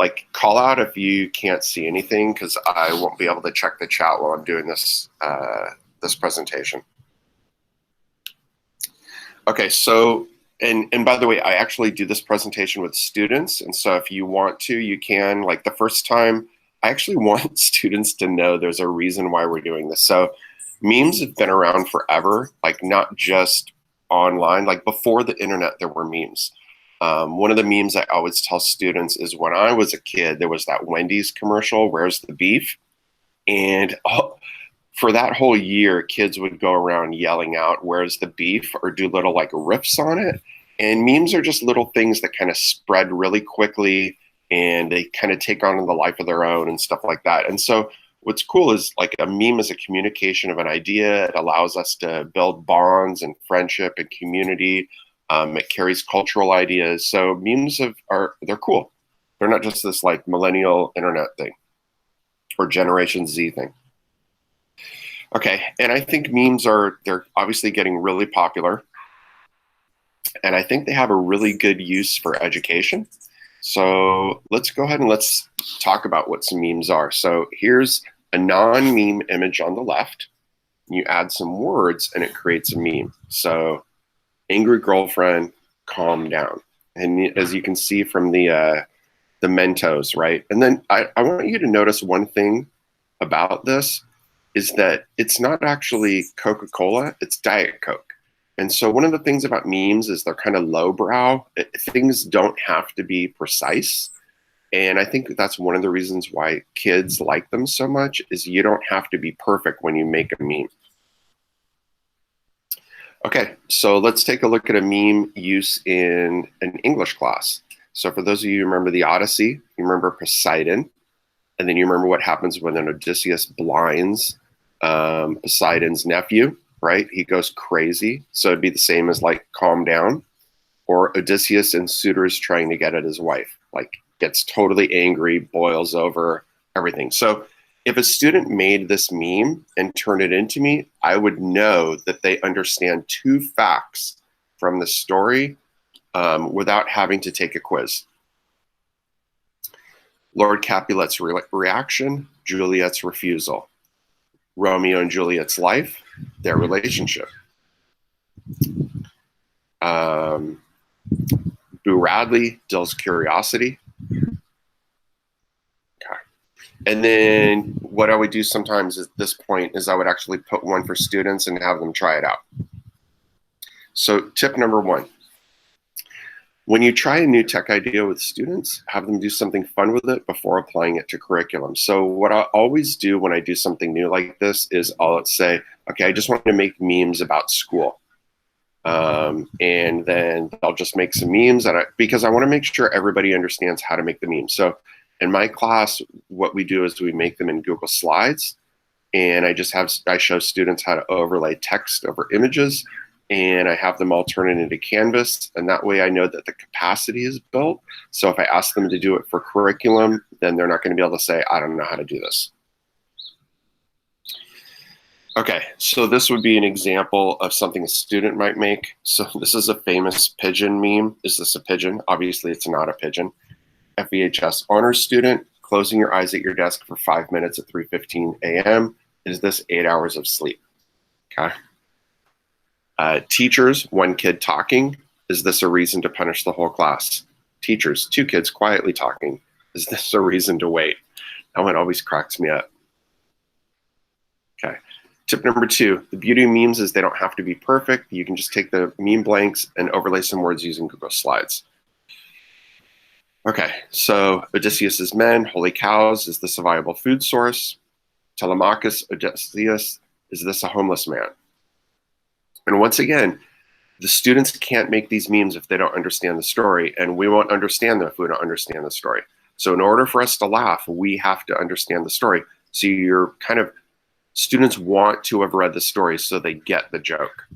like call out if you can't see anything, because I won't be able to check the chat while I'm doing this this presentation. Okay, so and by the way, I actually do this presentation with students, and so if you want to, you can. Like the first time, I actually want students to know there's a reason why we're doing this. So memes have been around forever, like not just online. Like before the internet, there were memes. One of the memes I always tell students is when I was a kid, there was that Wendy's commercial, "Where's the beef?" And for that whole year, kids would go around yelling out, "Where's the beef?" or do little like riffs on it. And memes are just little things that kind of spread really quickly, and they kind of take on the life of their own and stuff like that. And so what's cool is like a meme is a communication of an idea. It allows us to build bonds and friendship and community. It carries cultural ideas. So memes they're cool. They're not just this like millennial internet thing or Generation Z thing. Okay, and I think memes they're obviously getting really popular. And I think they have a really good use for education. So let's go ahead and let's talk about what some memes are. So here's a non-meme image on the left. You add some words and it creates a meme. So angry girlfriend, calm down. And as you can see from the Mentos, right? And then I want you to notice one thing about this is that it's not actually Coca-Cola, it's Diet Coke. And so one of the things about memes is they're kind of lowbrow. Things don't have to be precise. And I think that's one of the reasons why kids like them so much is you don't have to be perfect when you make a meme. Okay, so let's take a look at a meme use in an English class. So for those of you who remember the Odyssey, you remember Poseidon, and then you remember what happens when an Odysseus blinds Poseidon's nephew, right? He goes crazy. So it'd be the same as like calm down, or Odysseus and suitors trying to get at his wife, like gets totally angry, boils over, everything. So if a student made this meme and turned it into me, I would know that they understand 2 facts from the story without having to take a quiz. Lord Capulet's reaction, Juliet's refusal. Romeo and Juliet's life, their relationship. Boo Radley, Dill's curiosity. Okay. And then what I would do sometimes at this point is I would actually put one for students and have them try it out. So tip number 1. When you try a new tech idea with students, have them do something fun with it before applying it to curriculum. So what I always do when I do something new like this is I'll say, okay, I just want to make memes about school. And then I'll just make some memes because I want to make sure everybody understands how to make the memes. So in my class, what we do is we make them in Google Slides, and I show students how to overlay text over images, and I have them all turn it into Canvas, and that way I know that the capacity is built. So if I ask them to do it for curriculum, then they're not going to be able to say, I don't know how to do this. Okay, so this would be an example of something a student might make. So this is a famous pigeon meme. Is this a pigeon? Obviously, it's not a pigeon. FEHS honors student, closing your eyes at your desk for 5 minutes at 3:15 a.m. Is this 8 hours of sleep? Okay. Teachers, 1 kid talking. Is this a reason to punish the whole class? Teachers, 2 kids quietly talking. Is this a reason to wait? That one always cracks me up. Okay. Tip number 2, the beauty of memes is they don't have to be perfect. You can just take the meme blanks and overlay some words using Google Slides. Okay, so Odysseus's men, holy cows, is this a viable food source? Telemachus, Odysseus, is this a homeless man? And once again, the students can't make these memes if they don't understand the story, and we won't understand them if we don't understand the story. So in order for us to laugh, we have to understand the story. So you're students want to have read the story so they get the joke.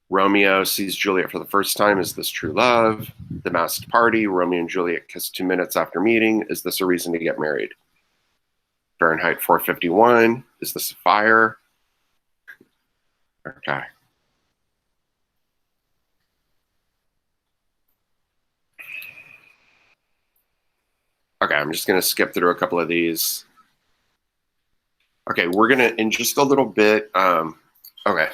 Romeo sees Juliet for the first time. Is this true love? The masked party. Romeo and Juliet kiss 2 minutes after meeting. Is this a reason to get married? Fahrenheit 451. Is this a fire? Okay. Okay, I'm just going to skip through a couple of these. Okay, we're going to, in just a little bit, okay,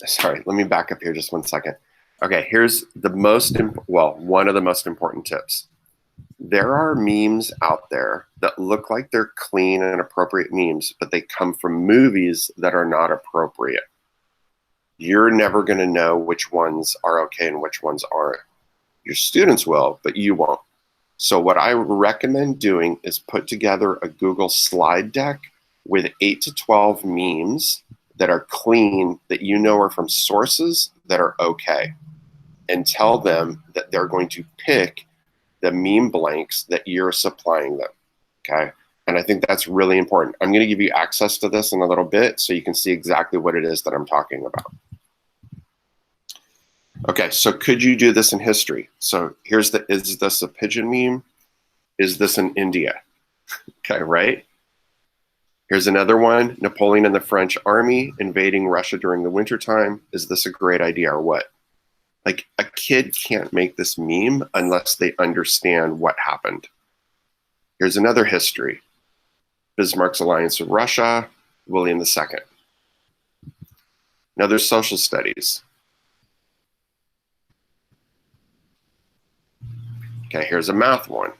sorry, let me back up here just 1 second. Okay, here's the one of the most important tips. There are memes out there that look like they're clean and appropriate memes, but they come from movies that are not appropriate. You're never going to know which ones are okay and which ones aren't. Your students will, but you won't. So what I recommend doing is put together a Google slide deck with 8 to 12 memes that are clean, that you know are from sources that are okay, and tell them that they're going to pick the meme blanks that you're supplying them, okay? And I think that's really important. I'm going to give you access to this in a little bit so you can see exactly what it is that I'm talking about. Okay, so could you do this in history? So here's the, is this a pigeon meme? Is this in India? Okay, right? Here's another one, Napoleon and the French army invading Russia during the wintertime. Is this a great idea or what? Like, a kid can't make this meme unless they understand what happened. Here's another history. Bismarck's alliance with Russia, William II. Another social studies. Okay, here's a math one.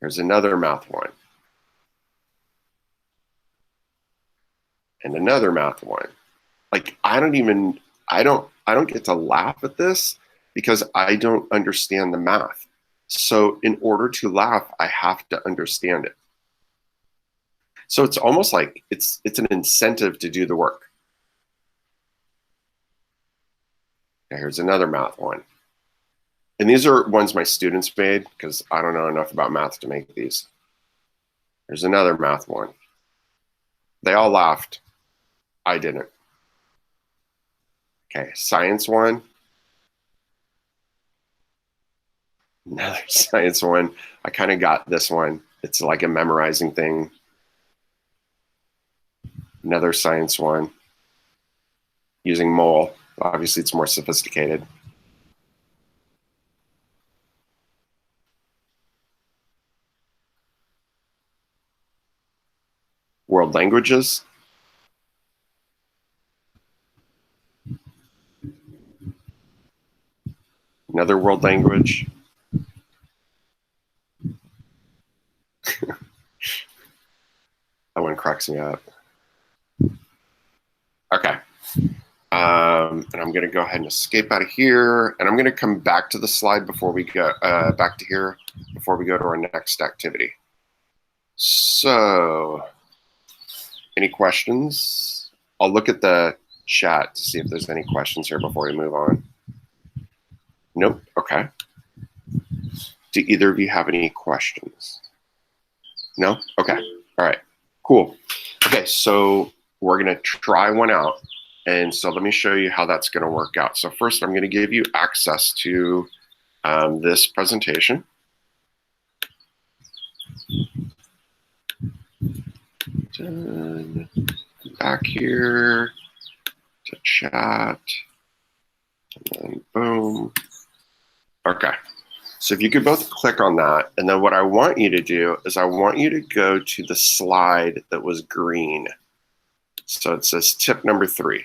Here's another math one. And another math one. Like, I don't get to laugh at this because I don't understand the math. So in order to laugh, I have to understand it. So it's almost like it's an incentive to do the work. Okay, here's another math one. And these are ones my students made because I don't know enough about math to make these. There's another math one. They all laughed. I didn't. Okay, science one. Another science one. I kind of got this one. It's like a memorizing thing. Another science one. Using mole. Obviously, it's more sophisticated. World languages. Another world language. That one cracks me up. Okay. And I'm going to go ahead and escape out of here. And I'm going to come back to the slide before we go back to here before we go to our next activity. So, any questions? I'll look at the chat to see if there's any questions here before we move on. Nope. Okay. Do either of you have any questions? No? Okay. All right. Cool. Okay, so we're going to try one out. And so let me show you how that's going to work out. So first, I'm going to give you access to this presentation. Done. Back here to chat. And then boom. Okay. So if you could both click on that, and then what I want you to do is I want you to go to the slide that was green. So it says tip number 3.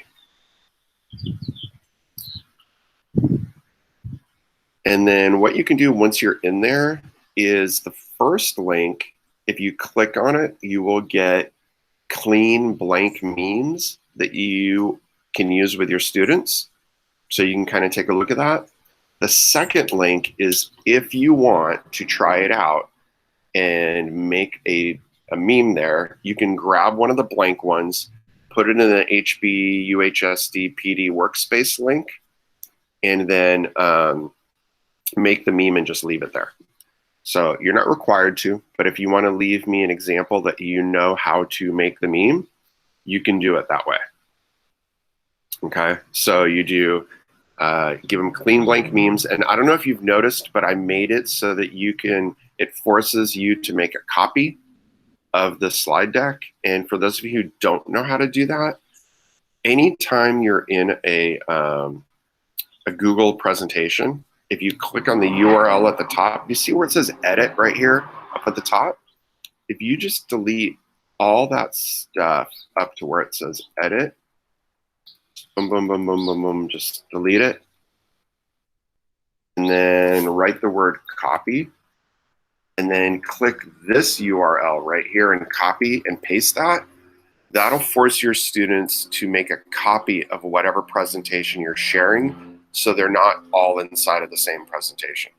And then what you can do once you're in there is the first link, if you click on it, you will get clean blank memes that you can use with your students. So you can kind of take a look at that. The second link is if you want to try it out and make a meme there, you can grab one of the blank ones, put it in the HB UHSD PD workspace link, and then make the meme and just leave it there. So you're not required to, but if you want to leave me an example that you know how to make the meme, you can do it that way. Okay, so you do give them clean blank memes. And I don't know if you've noticed, but I made it so that you can, it forces you to make a copy of the slide deck. And for those of you who don't know how to do that, anytime you're in a Google presentation, if you click on the URL at the top, you see where it says edit right here up at the top? If you just delete all that stuff up to where it says edit, boom, boom, boom, boom, boom, boom, just delete it. And then write the word copy. And then click this URL right here and copy and paste that. That'll force your students to make a copy of whatever presentation you're sharing, so they're not all inside of the same presentation.